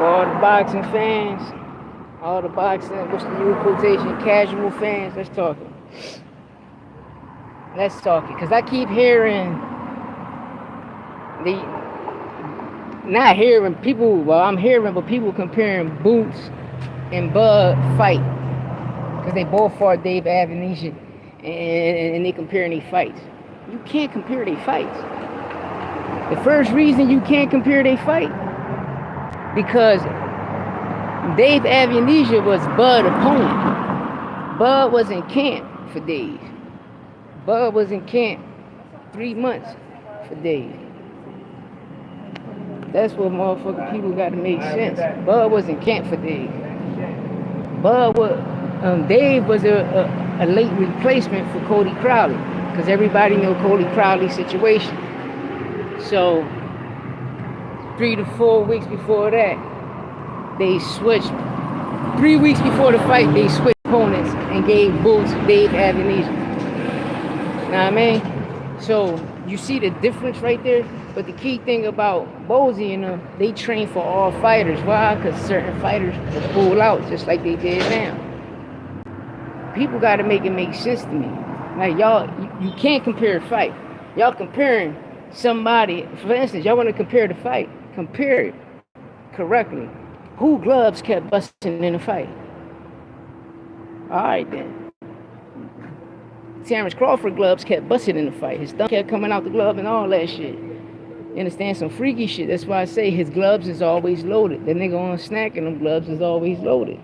For all the boxing fans, all the boxing, what's the new quotation? Casual fans, let's talk it. Let's talk it. Because I keep hearing the, not hearing people, well, I'm hearing, but people comparing Boots and Bud fight. Because they both fought Dave Avenesian and they comparing their fights. You can't compare their fights. The first reason you can't compare their fight, because Dave Avenesian was Bud's opponent. Bud was in camp for days. Bud was in camp 3 months for days. That's what motherfucking people got to make sense. Bud was in camp for days. Bud was, Dave was a late replacement for Cody Crowley, because everybody know Cody Crowley's situation. So 3 to 4 weeks before that, they switched. 3 weeks before the fight, they switched opponents and gave Boots Dave Avenesian. Know what I mean? So you see the difference right there. But the key thing about Bozy and them, they train for all fighters. Why? Because certain fighters will pull out just like they did now. People got to make it make sense to me. Like y'all, you can't compare a fight. Y'all comparing somebody, for instance, y'all want to compare the fight. Compare it correctly. Who gloves kept busting in the fight? All right then. Terrence Crawford gloves kept busting in the fight. His thumb kept coming out the glove and all that shit. You understand? Some freaky shit. That's why I say his gloves is always loaded. The nigga on snack and them gloves is always loaded.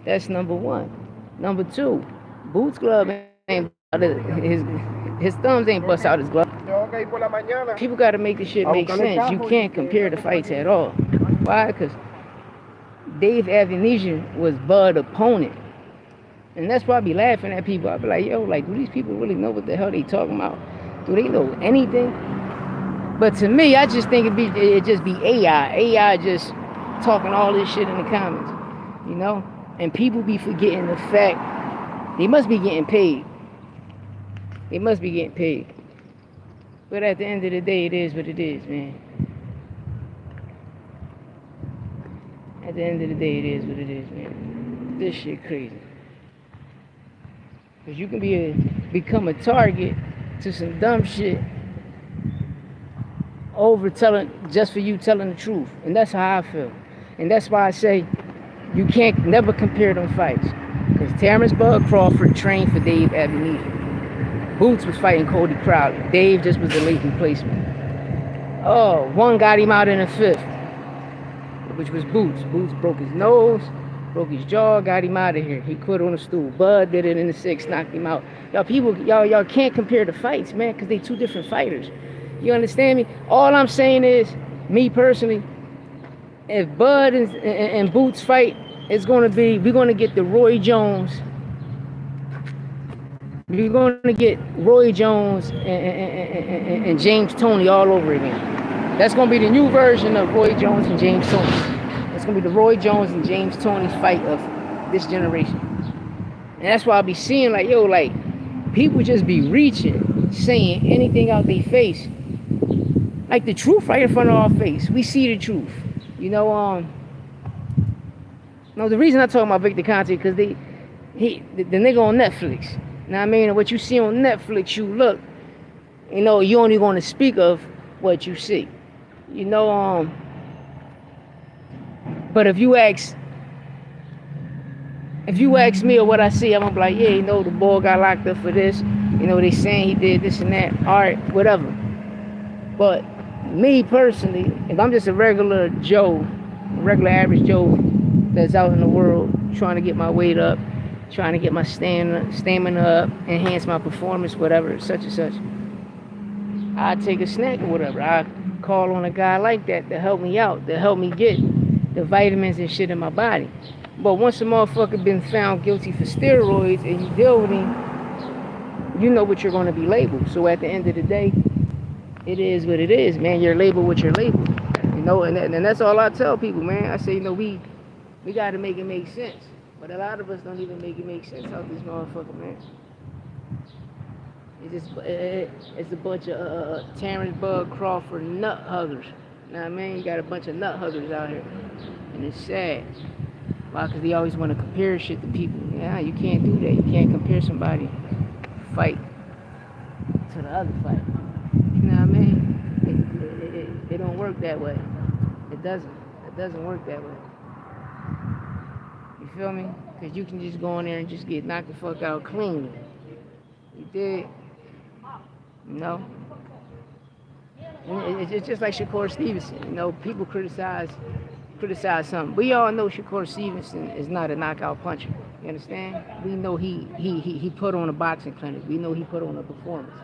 That's number one. Number two, Boots glove ain't his thumbs ain't bust out his glove. People gotta make this shit make sense. You can't compare the fights at all. Why? Because Dave Avenesian was Bud's opponent. And that's why I be laughing at people. I be like, yo, like, do these people really know what the hell they talking about? Do they know anything? But to me, I just think it just be AI. AI just talking all this shit in the comments, you know? And people be forgetting the fact they must be getting paid. They must be getting paid. But at the end of the day, it is what it is, man. At the end of the day, it is what it is, man. This shit crazy. Because you can become a target to some dumb shit over telling, just for you telling the truth. And that's how I feel. And that's why I say you can't never compare them fights. Because Terrence Bud Crawford trained for Dave Avenesian. Boots was fighting Cody Crowley. Dave just was a late replacement. Oh, one got him out in the fifth, which was Boots. Boots broke his nose, broke his jaw, got him out of here. He quit on the stool. Bud did it in the sixth, knocked him out. Y'all can't compare the fights, man, because they two different fighters. You understand me? All I'm saying is, me personally, if Bud and Boots fight, we're going to get the Roy Jones. We're going to get Roy Jones and James Toney all over again. That's going to be the new version of Roy Jones and James Toney. That's going to be the Roy Jones and James Toney fight of this generation. And that's why I be seeing like, yo, like, people just be reaching, saying anything out their face. Like the truth right in front of our face. We see the truth. You know, no, the reason I talk about Victor Conte, because the nigga on Netflix. You know what I mean? And what you see on Netflix, you look, you know, you only going to speak of what you see. You know, but if you ask me or what I see, I'm gonna be like, yeah, you know, the boy got locked up for this. You know, they saying he did this and that. All right, whatever. But me personally, if I'm just a regular Joe, regular average Joe that's out in the world trying to get my weight up, trying to get my stamina up, enhance my performance, whatever, such and such, I take a snack or whatever. I call on a guy like that to help me out, to help me get the vitamins and shit in my body. But once a motherfucker been found guilty for steroids and you deal with him, you know what you're going to be labeled. So at the end of the day, it is what it is, man. You're labeled what you're labeled. You know, and that's all I tell people, man. I say, you know, we got to make it make sense. But a lot of us don't even make it make sense out this motherfucker, man. It's a bunch of Terrence Bud Crawford nut huggers. You know what I mean? You got a bunch of nut huggers out here. And it's sad. Why? Because they always want to compare shit to people. Yeah, you can't do that. You can't compare somebody fight to the other fight. You know what I mean? It don't work that way. It doesn't. It doesn't work that way. You feel me? Because you can just go in there and just get knocked the fuck out cleanly. You did? No. It's just like Shakur Stevenson. You know, people criticize something. We all know Shakur Stevenson is not a knockout puncher. You understand? We know he put on a boxing clinic. We know he put on a performance.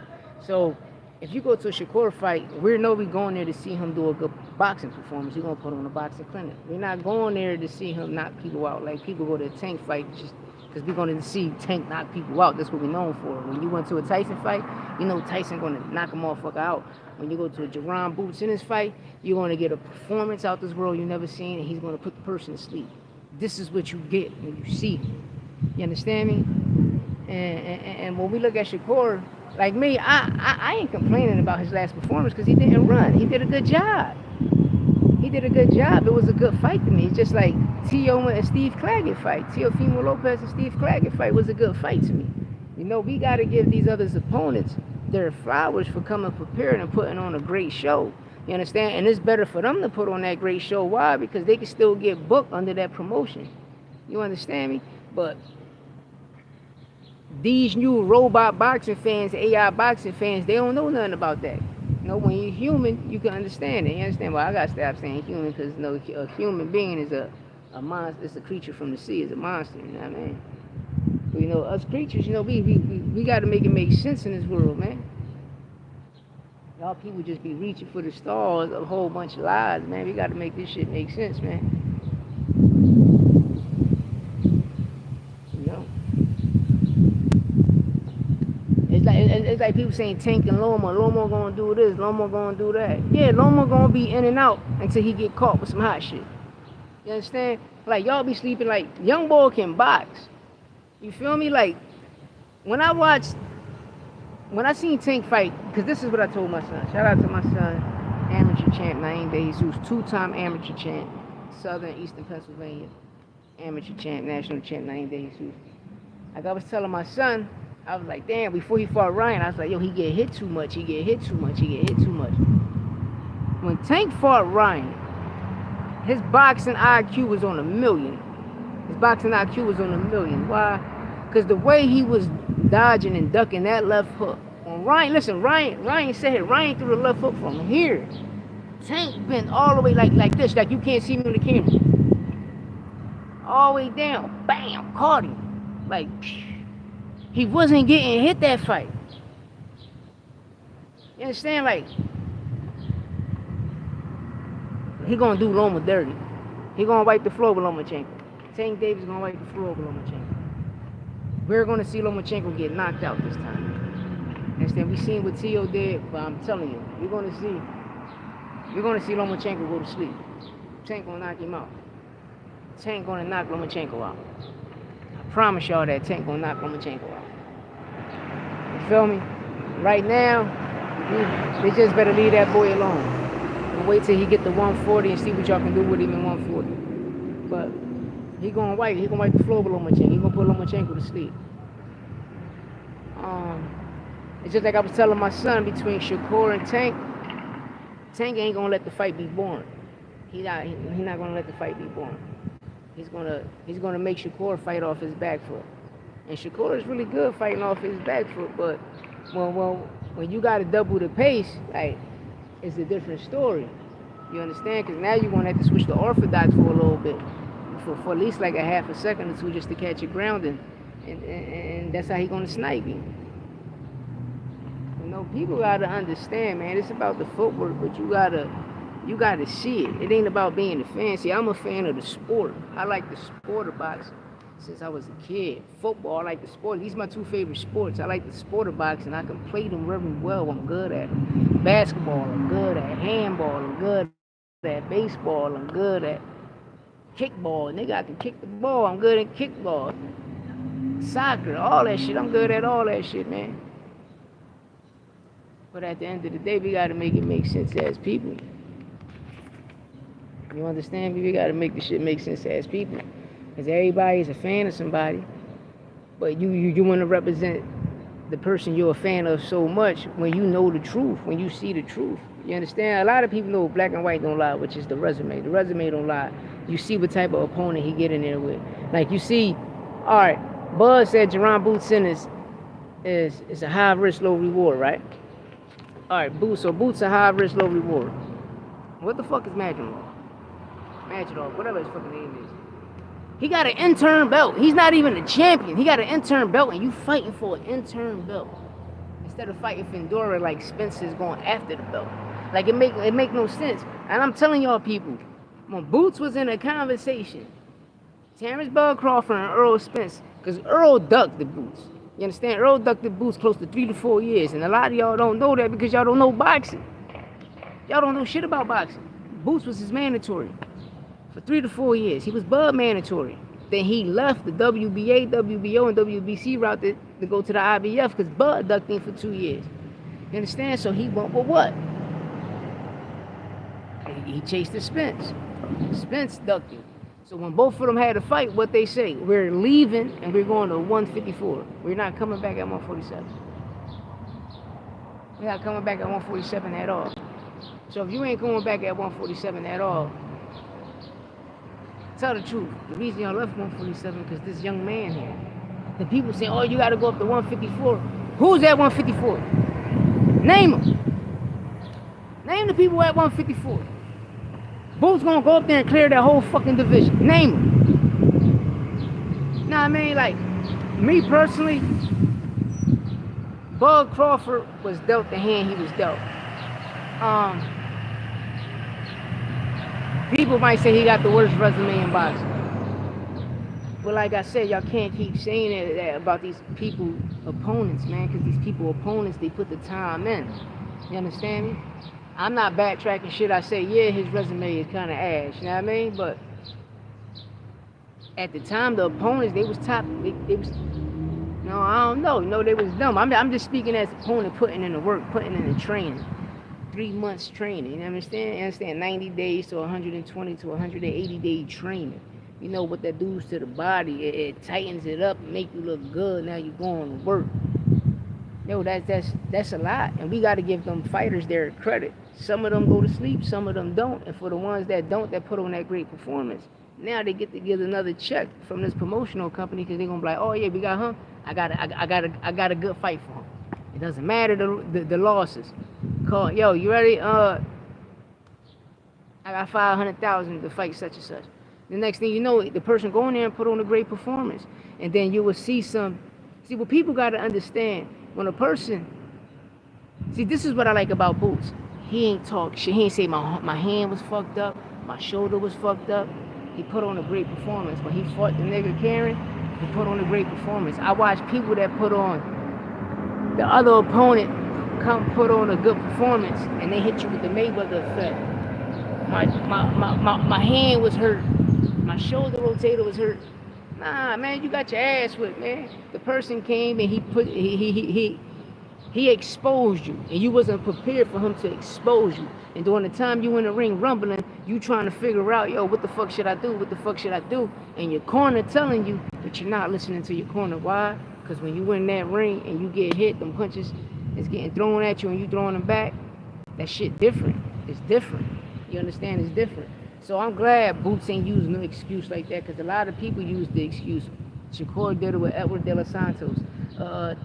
So if you go to a Shakur fight, we going there to see him do a good boxing performance. He's gonna put on a boxing clinic. We're not going there to see him knock people out like people go to a Tank fight just because we're going to see Tank knock people out. That's what we're known for. When you went to a Tyson fight, you know Tyson going to knock a motherfucker out. When you go to a Jerron Boots in his fight, you're going to get a performance out this world you never seen, and he's going to put the person to sleep. This is what you get when you see him. You understand me? And when we look at Shakur, like me, I ain't complaining about his last performance because he didn't run. He did a good job. He did a good job. It was a good fight to me. It's just like Tio and Steve Claggett fight. Teofimo Lopez and Steve Claggett fight was a good fight to me. You know, we got to give these other opponents their flowers for coming prepared and putting on a great show. You understand? And it's better for them to put on that great show. Why? Because they can still get booked under that promotion. You understand me? But these new robot boxing fans, AI boxing fans, they don't know nothing about that. You know, when you're human, you can understand it. You understand? Well, I got to stop saying human because, you know, a human being is a monster. It's a creature from the sea. It's a monster. You know what I mean? But, you know, us creatures, you know, we got to make it make sense in this world, man. Y'all people just be reaching for the stars, a whole bunch of lies, man. We got to make this shit make sense, man. It's like people saying Tank and Loma gonna do this, Loma gonna do that. Yeah, Loma gonna be in and out until he get caught with some hot shit. You understand? Like y'all be sleeping like young boy can box. You feel me? Like when I seen Tank fight, because this is what I told my son. Shout out to my son, amateur champ Naeem Days, who's 2-time amateur champ, Southern Eastern Pennsylvania, amateur champ, national champ Naeem Days. Like I was telling my son, I was like, damn, before he fought Ryan, I was like, yo, he get hit too much. When Tank fought Ryan, his boxing IQ was on 1,000,000. Why? Because the way he was dodging and ducking that left hook. When Ryan said it. Ryan threw the left hook from here. Tank bent all the way like this, like you can't see me on the camera. All the way down, bam, caught him. Like, he wasn't getting hit that fight. You understand? Like, he gonna do Loma dirty. He gonna wipe the floor with Lomachenko. Tank Davis gonna wipe the floor with Lomachenko. We're gonna see Lomachenko get knocked out this time. You understand? We seen what Tio did, but I'm telling you, we're gonna see Lomachenko go to sleep. Tank gonna knock him out. Tank gonna knock Lomachenko out. I promise y'all that Tank gonna knock Lomachenko out. You feel me? Right now, they just better leave that boy alone. And wait till he get to 140 and see what y'all can do with him in 140. But he gonna wipe the floor with Lomachenko. He gonna put Lomachenko to sleep. It's just like I was telling my son, between Shakur and Tank ain't gonna let the fight be boring. He not gonna let the fight be boring. He's gonna make Shakur fight off his back foot. And Shakur is really good fighting off his back foot, but when you gotta double the pace, like, it's a different story. You understand? Because now you're gonna have to switch to orthodox for a little bit, for at least like a half a second or two, just to catch your grounding, and that's how he gonna snipe you. You know, people gotta understand, man. It's about the footwork, but you gotta see it. It ain't about being a fan. See, I'm a fan of the sport. I like the sport of boxing since I was a kid. Football, I like the sport. These are my two favorite sports. I like the sport of boxing. I can play them very well. I'm good at them. Basketball, I'm good at. Handball, I'm good at. Baseball, I'm good at. Kickball, nigga, I can kick the ball. I'm good at kickball. Soccer, all that shit. I'm good at all that shit, man. But at the end of the day, we gotta make it make sense as people. You understand me? We gotta make the shit make sense as people. Because everybody's a fan of somebody, but you want to represent the person you're a fan of so much when you know the truth, when you see the truth. You understand? A lot of people know black and white don't lie, which is the resume. The resume don't lie. You see what type of opponent he get in there with. Like you see, all right, Bud said Jerron Bootson is a high risk, low reward, right? All right, Boots. So Boots a high risk, low reward. What the fuck is Magidor? Magidor, whatever his fucking name is. He got an intern belt. He's not even a champion. He got an intern belt, and you fighting for an intern belt instead of fighting Fedora like Spencer's going after the belt. Like it make no sense. And I'm telling y'all people, when Boots was in a conversation, Terrence Bud Crawford and Earl Spence, because Earl ducked the Boots. You understand? Earl ducked the Boots close to 3 to 4 years, and a lot of y'all don't know that because y'all don't know boxing. Y'all don't know shit about boxing. Boots was his mandatory for 3 to 4 years. He was Bud mandatory. Then he left the WBA, WBO, and WBC route to go to the IBF because Bud ducked him for 2 years. You understand? So he went with what? He chased the Spence. Spence ducked him. So when both of them had a fight, what they say? We're leaving and we're going to 154. We're not coming back at 147. We're not coming back at 147 at all. So if you ain't going back at 147 at all, tell the truth. The reason y'all left 147 because this young man here. The people say, oh, you got to go up to 154. Who's at 154? Name them. Name the people at 154. Boots gonna go up there and clear that whole fucking division. Name them. Nah, I mean, like, me personally, Bud Crawford was dealt the hand he was dealt. People might say he got the worst resume in boxing. But like I said, y'all can't keep saying that about these people opponents, man, because these people opponents, they put the time in. You understand me? I'm not backtracking shit. I say, yeah, his resume is kind of ass, you know what I mean? But at the time, the opponents, they was top. They was, no, I don't know. No, they was dumb. I'm just speaking as opponent putting in the work, putting in the training. 3 months training, you understand? You understand? 90 days to 120 to 180 day training. You know what that does to the body? It tightens it up, make you look good. Now you're going to work. Yo, that's a lot, and we got to give them fighters their credit. Some of them go to sleep, some of them don't, and for the ones that don't, that put on that great performance, now they get to get another check from this promotional company because they're gonna be like, oh yeah, we got him. I got a good fight for him. It doesn't matter the losses. Call, yo, you ready? I got 500,000 to fight such and such. The next thing you know, the person going there and put on a great performance, and then you will see what people got to understand. When a person, see, this is what I like about Boots. He ain't talk shit. He ain't say my hand was fucked up, my shoulder was fucked up. He put on a great performance. When he fought the nigga Karen, he put on a great performance. I watch people that put on, the other opponent come put on a good performance, and they hit you with the Mayweather effect. My hand was hurt. My shoulder rotator was hurt. Nah, man, you got your ass whipped, man. The person came and he exposed you, and you wasn't prepared for him to expose you. And during the time you in the ring rumbling, you trying to figure out, yo, what the fuck should I do? What the fuck should I do? And your corner telling you, but you're not listening to your corner. Why? Because when you in that ring and you get hit, them punches is getting thrown at you and you throwing them back, that shit different. It's different. You understand? It's different. So I'm glad Boots ain't using no excuse like that, because a lot of people use the excuse. Shakur did it with Edward De Los Santos.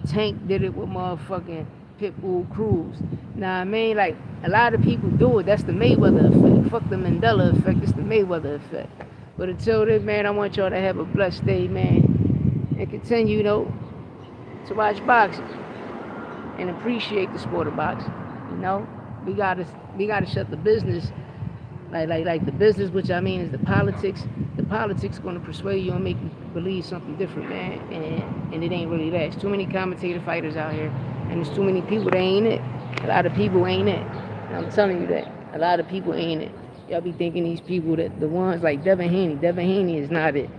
Tank did it with motherfucking Pitbull Cruz. Nah, I mean, like, a lot of people do it. That's the Mayweather effect. Fuck the Mandela effect. It's the Mayweather effect. But until then, man, I want y'all to have a blessed day, man. And continue, to watch boxing. And appreciate the sport of boxing. We gotta shut the business. Like the business, which I mean is the politics. The politics gonna persuade you and make you believe something different, man. And it ain't really that. There's too many commentator fighters out here, and there's too many people that ain't it. A lot of people ain't it. And I'm telling you that. A lot of people ain't it. Y'all be thinking these people that the ones like Devin Haney. Devin Haney is not it.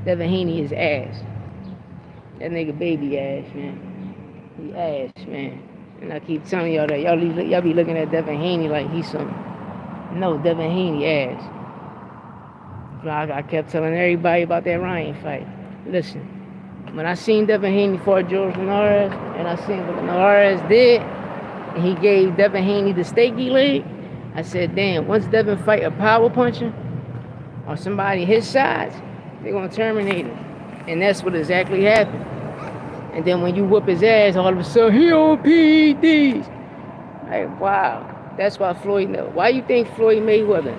Devin Haney is ass. That nigga baby ass, man. He ass, man. And I keep telling y'all that. Y'all be looking at Devin Haney like he's some. No, Devin Haney ass. I kept telling everybody about that Ryan fight. Listen, when I seen Devin Haney fought George Linares, and I seen what Linares did, and he gave Devin Haney the steaky leg, I said, damn, once Devin fight a power puncher or somebody his size, they're going to terminate him. And that's what exactly happened. And then when you whoop his ass, all of a sudden, he on PEDs. Like, wow. That's why Floyd never. Why you think Floyd Mayweather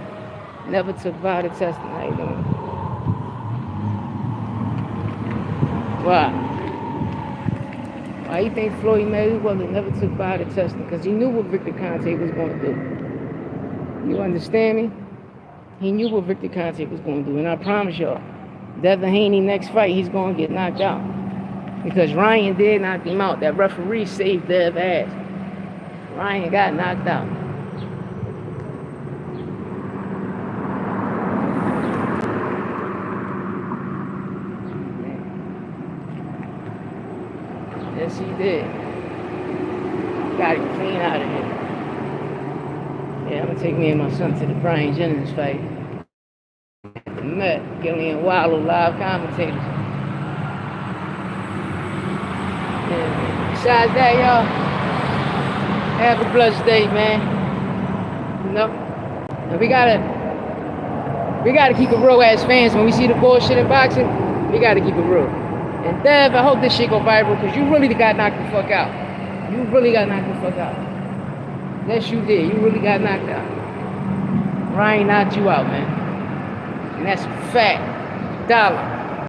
never took vital testing? How you doing? Why? Why you think Floyd Mayweather never took vital testing? Because he knew what Victor Conte was going to do. You understand me? He knew what Victor Conte was going to do. And I promise y'all, Devin Haney next fight, he's going to get knocked out. Because Ryan did knock him out. That referee saved Dev's ass. Ryan got knocked out. Yes, he did. Got him clean out of here. Yeah, I'm going to take me and my son to the Brian Jennings fight. The Met, Gillian Wallow, live commentators. Yeah. Besides that, y'all, have a blessed day, man. You know? And we gotta keep it real as fans. When we see the bullshit in boxing, we gotta keep it real. And Dev, I hope this shit go viral, because you really got knocked the fuck out. You really got knocked the fuck out. Yes, you did. You really got knocked out. Ryan knocked you out, man. And that's a fact. Dollar.